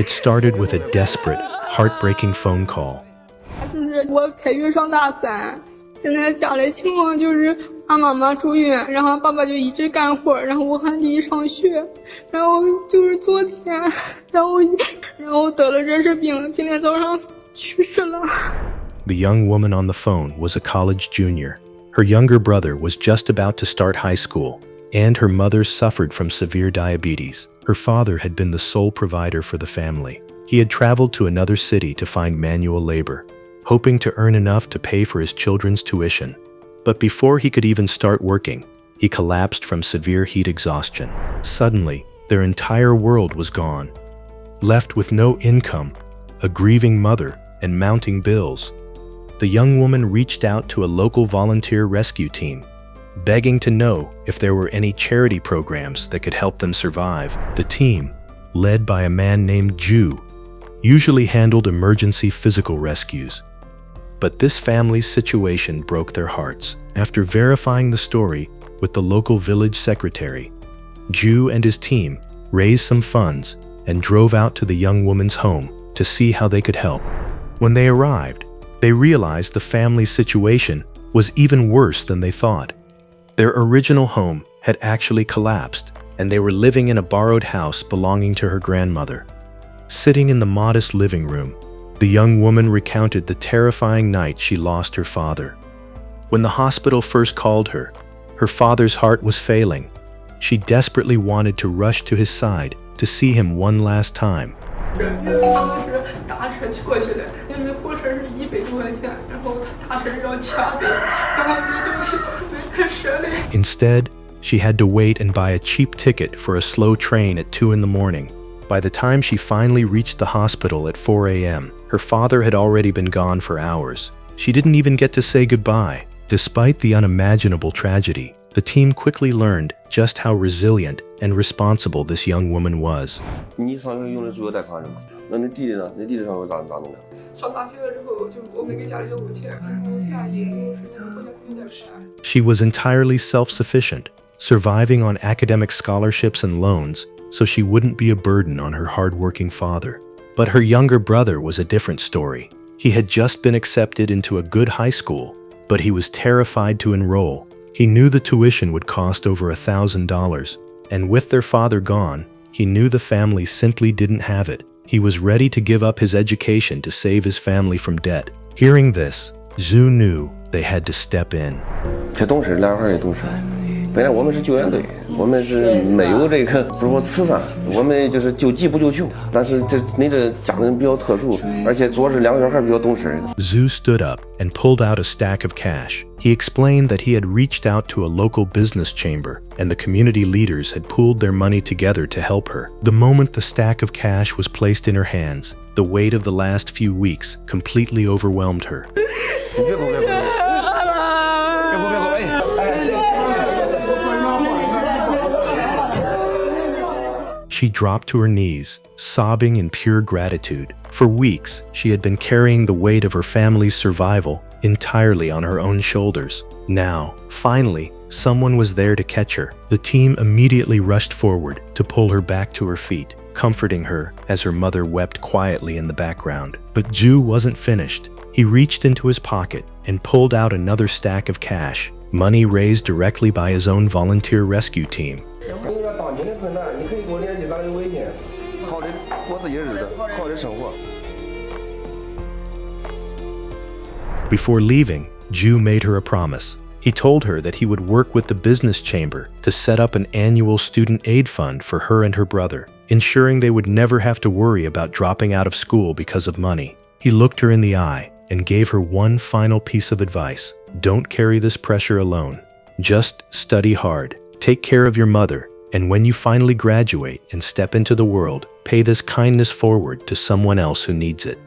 It started with a desperate, heartbreaking phone call. 就是我开学上大三，现在家里情况就是俺妈妈住院，然后爸爸就一直干活，然后我还得上学，然后就是昨天，然后得了热射病，今天早上去世了。The young woman on the phone was a college junior. Her younger brother was just about to start high school, and her mother suffered from severe diabetes. Her father had been the sole provider for the family. He had traveled to another city to find manual labor, hoping to earn enough to pay for his children's tuition. But before he could even start working, he collapsed from severe heat exhaustion. Suddenly, their entire world was gone. Left with no income, a grieving mother, and mounting bills, the young woman reached out to a local volunteer rescue team, begging to know if there were any charity programs that could help them survive. The team, led by a man named Ju, usually handled emergency physical rescues. But this family's situation broke their hearts. After verifying the story with the local village secretary, Ju and his team raised some funds and drove out to the young woman's home to see how they could help. When they arrived, they realized the family's situation was even worse than they thought. Their original home had actually collapsed, and they were living in a borrowed house belonging to her grandmother. Sitting in the modest living room, the young woman recounted the terrifying night she lost her father. When the hospital first called her, her father's heart was failing. She desperately wanted to rush to his side to see him one last time. Instead, she had to wait and buy a cheap ticket for a slow train at 2 in the morning. By the time she finally reached the hospital at 4 a.m., her father had already been gone for hours. She didn't even get to say goodbye. Despite the unimaginable tragedy, the team quickly learned just how resilient and responsible this young woman was. She was entirely self-sufficient, surviving on academic scholarships and loans so she wouldn't be a burden on her hard-working father. But her younger brother was a different story. He had just been accepted into a good high school, but he was terrified to enroll. He knew the tuition would cost over $1,000, and with their father gone, he knew the family simply didn't have it. He was ready to give up his education to save his family from debt. Hearing this, Zhu knew they had to step in. 本来我们是救援队，我们是没有这个不是说慈善，我们就是救急不救穷。但是你这家人比较特殊，而且主要是两个小孩比较懂事。Zhu stood up and pulled out a stack of cash. He explained that he had reached out to a local business chamber, and the community leaders had pooled their money together to help her. The moment the stack of cash was placed in her hands, the weight of the last few weeks completely overwhelmed her. She dropped to her knees, sobbing in pure gratitude. For weeks, she had been carrying the weight of her family's survival entirely on her own shoulders. Now, finally, someone was there to catch her. The team immediately rushed forward to pull her back to her feet, comforting her as her mother wept quietly in the background. But Ju wasn't finished. He reached into his pocket and pulled out another stack of cash, money raised directly by his own volunteer rescue team. Before leaving, Ju made her a promise. He told her that he would work with the business chamber to set up an annual student aid fund for her and her brother, ensuring they would never have to worry about dropping out of school because of money. He looked her in the eye and gave her one final piece of advice. Don't carry this pressure alone. Just study hard, take care of your mother, and when you finally graduate and step into the world, pay this kindness forward to someone else who needs it.